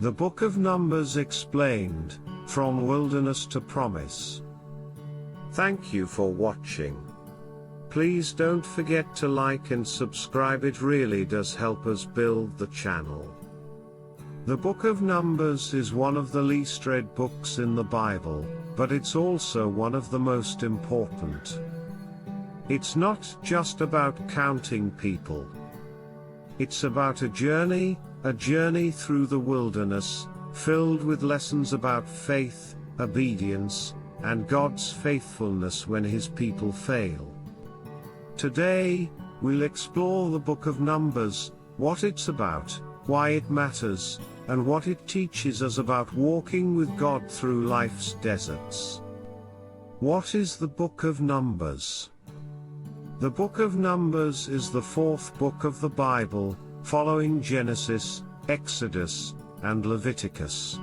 The Book of Numbers explained, from wilderness to promise. Thank you for watching. Please don't forget to like and subscribe, it really does help us build the channel. The Book of Numbers is one of the least read books in the Bible, but it's also one of the most important. It's not just about counting people. It's about a journey through the wilderness, filled with lessons about faith, obedience, and God's faithfulness when His people fail. Today, we'll explore the Book of Numbers, what it's about, why it matters, and what it teaches us about walking with God through life's deserts. What is the Book of Numbers? The Book of Numbers is the fourth book of the Bible, following Genesis, Exodus, and Leviticus.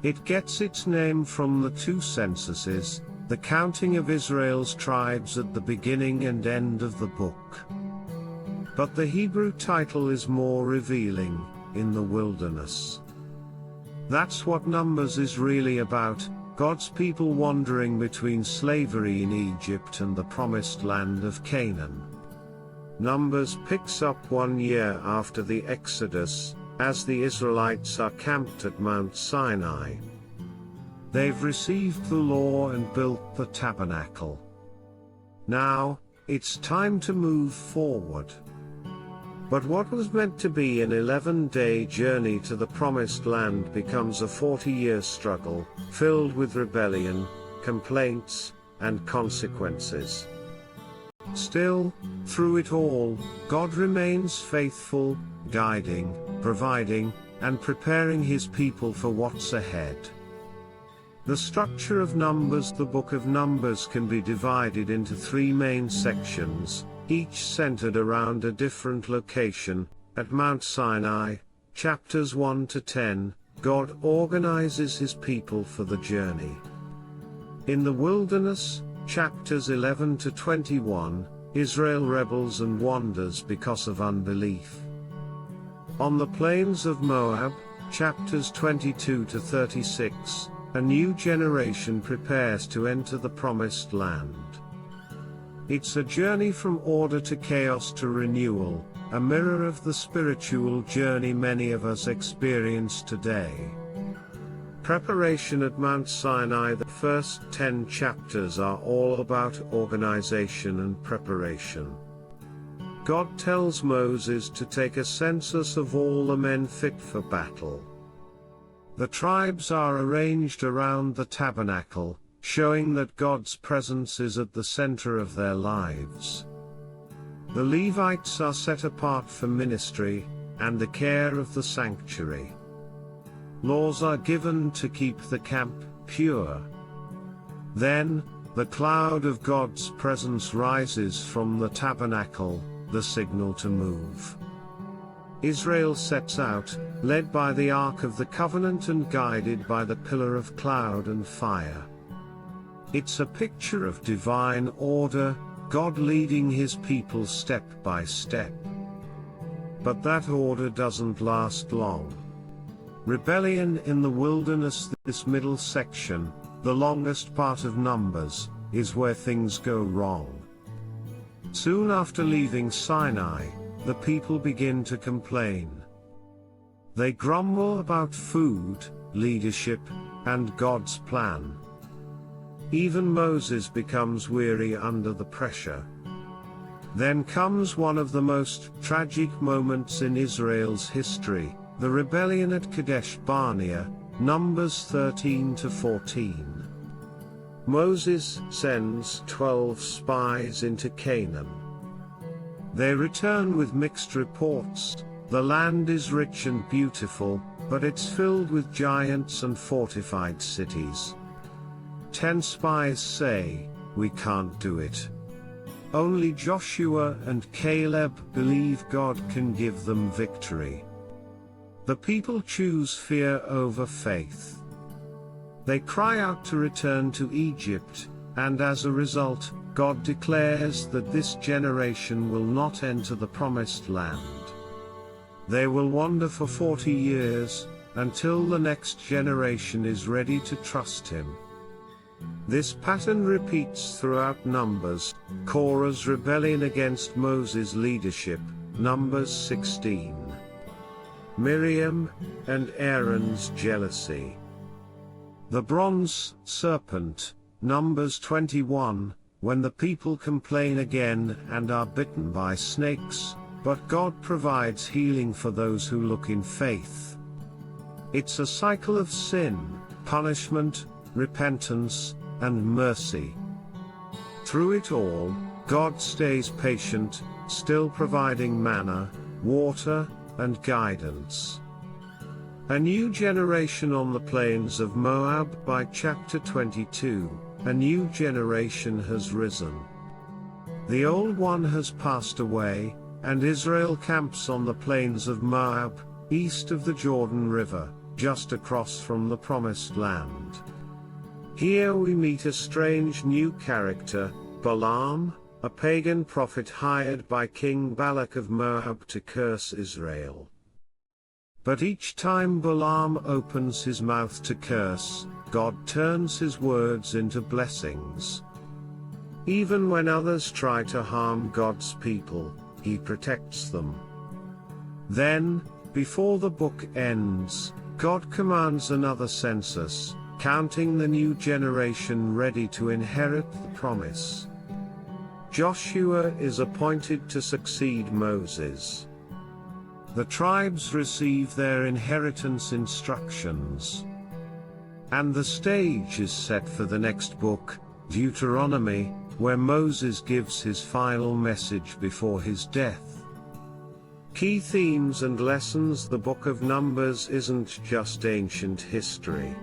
It gets its name from the two censuses, the counting of Israel's tribes at the beginning and end of the book. But the Hebrew title is more revealing, in the wilderness. That's what Numbers is really about, God's people wandering between slavery in Egypt and the promised land of Canaan. Numbers picks up 1 year after the Exodus, as the Israelites are camped at Mount Sinai. They've received the law and built the tabernacle. Now, it's time to move forward. But what was meant to be an 11-day journey to the promised land becomes a 40-year struggle, filled with rebellion, complaints, and consequences. Still, through it all, God remains faithful, guiding, providing, and preparing His people for what's ahead. The structure of Numbers. The Book of Numbers can be divided into 3 main sections, each centered around a different location. At Mount Sinai, chapters 1 to 10, God organizes His people for the journey. In the wilderness, chapters 11 to 21, Israel rebels and wanders because of unbelief. On the plains of Moab, chapters 22 to 36, a new generation prepares to enter the promised land. It's a journey from order to chaos to renewal, a mirror of the spiritual journey many of us experience today. Preparation. At Mount Sinai, the first 10 chapters are all about organization and preparation. God tells Moses to take a census of all the men fit for battle. The tribes are arranged around the tabernacle, showing that God's presence is at the center of their lives. The Levites are set apart for ministry and the care of the sanctuary. Laws are given to keep the camp pure. Then, the cloud of God's presence rises from the tabernacle, the signal to move. Israel sets out, led by the Ark of the Covenant and guided by the pillar of cloud and fire. It's a picture of divine order, God leading His people step by step. But that order doesn't last long. Rebellion in the wilderness. This middle section, the longest part of Numbers, is where things go wrong. Soon after leaving Sinai, the people begin to complain. They grumble about food, leadership, and God's plan. Even Moses becomes weary under the pressure. Then comes one of the most tragic moments in Israel's history, the rebellion at Kadesh Barnea, Numbers 13 to 14. Moses sends 12 spies into Canaan. They return with mixed reports. The land is rich and beautiful, but it's filled with giants and fortified cities. 10 spies say, "We can't do it." Only Joshua and Caleb believe God can give them victory. The people choose fear over faith. They cry out to return to Egypt, and as a result, God declares that this generation will not enter the promised land. They will wander for 40 years, until the next generation is ready to trust him. This pattern repeats throughout Numbers: Korah's rebellion against Moses' leadership, Numbers 16. Miriam and Aaron's jealousy. The bronze serpent, Numbers 21, when the people complain again and are bitten by snakes, but God provides healing for those who look in faith. It's a cycle of sin, punishment, repentance, and mercy. Through it all, God stays patient, still providing manna, water, and guidance. A new generation on the plains of Moab. By chapter 22, a new generation has risen. The old one has passed away, and Israel camps on the plains of Moab, east of the Jordan River, just across from the Promised Land. Here we meet a strange new character, Balaam, a pagan prophet hired by King Balak of Moab to curse Israel. But each time Balaam opens his mouth to curse, God turns his words into blessings. Even when others try to harm God's people, he protects them. Then, before the book ends, God commands another census, counting the new generation ready to inherit the promise. Joshua is appointed to succeed Moses. The tribes receive their inheritance instructions. And the stage is set for the next book, Deuteronomy, where Moses gives his final message before his death. Key themes and lessons. The book of Numbers isn't just ancient history.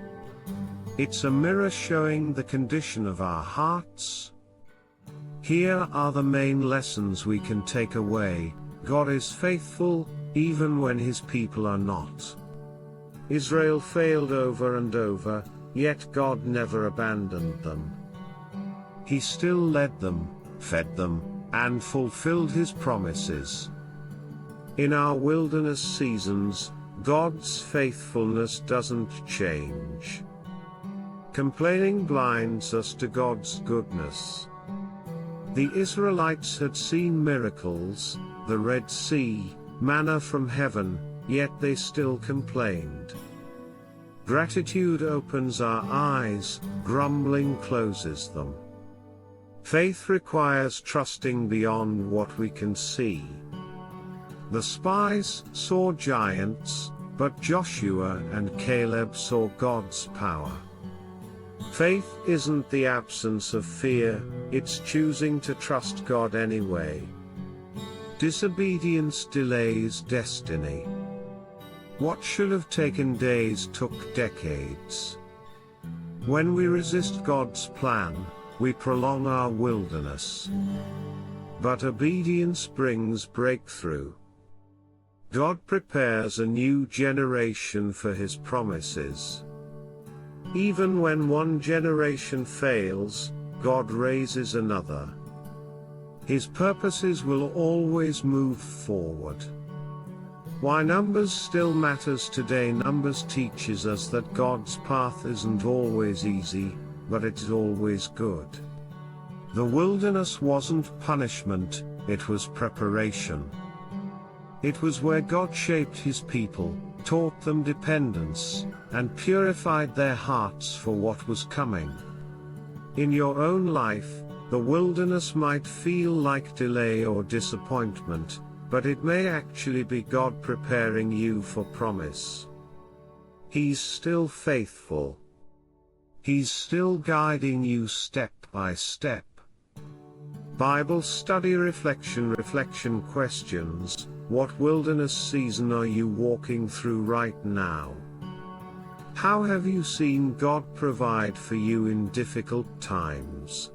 It's a mirror showing the condition of our hearts. Here are the main lessons we can take away. God is faithful, even when his people are not. Israel failed over and over, yet God never abandoned them. He still led them, fed them, and fulfilled his promises. In our wilderness seasons, God's faithfulness doesn't change. Complaining blinds us to God's goodness. The Israelites had seen miracles, the Red Sea, manna from heaven, yet they still complained. Gratitude opens our eyes, grumbling closes them. Faith requires trusting beyond what we can see. The spies saw giants, but Joshua and Caleb saw God's power. Faith isn't the absence of fear, it's choosing to trust God anyway. Disobedience delays destiny. What should have taken days took decades. When we resist God's plan, we prolong our wilderness. But obedience brings breakthrough. God prepares a new generation for his promises. Even when one generation fails, God raises another. His purposes will always move forward. Why Numbers still matters today. Numbers teaches us that God's path isn't always easy, but it's always good. The wilderness wasn't punishment, it was preparation. It was where God shaped his people, taught them dependence, and purified their hearts for what was coming. In your own life, the wilderness might feel like delay or disappointment, but it may actually be God preparing you for promise. He's still faithful. He's still guiding you step by step. Bible study reflection questions. What wilderness season are you walking through right now? How have you seen God provide for you in difficult times?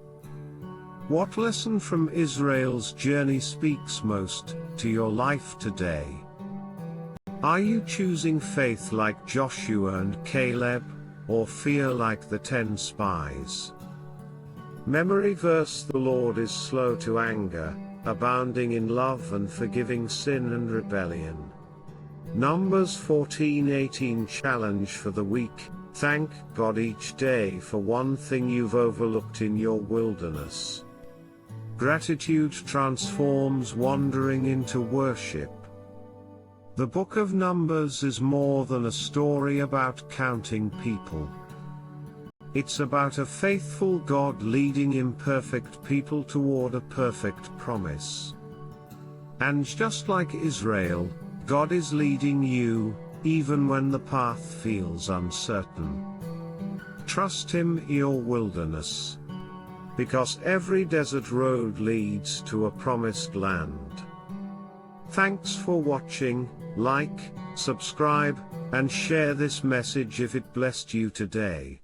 What lesson from Israel's journey speaks most to your life today? Are you choosing faith like Joshua and Caleb, or fear like the 10 spies? Memory verse: The Lord is slow to anger, abounding in love and forgiving sin and rebellion. Numbers 14:18 challenge for the week. Thank God each day for one thing you've overlooked in your wilderness. Gratitude transforms wandering into worship. The book of Numbers is more than a story about counting people. It's about a faithful God leading imperfect people toward a perfect promise. And just like Israel, God is leading you, even when the path feels uncertain. Trust Him in your wilderness. Because every desert road leads to a promised land. Thanks for watching. Like, subscribe, and share this message if it blessed you today.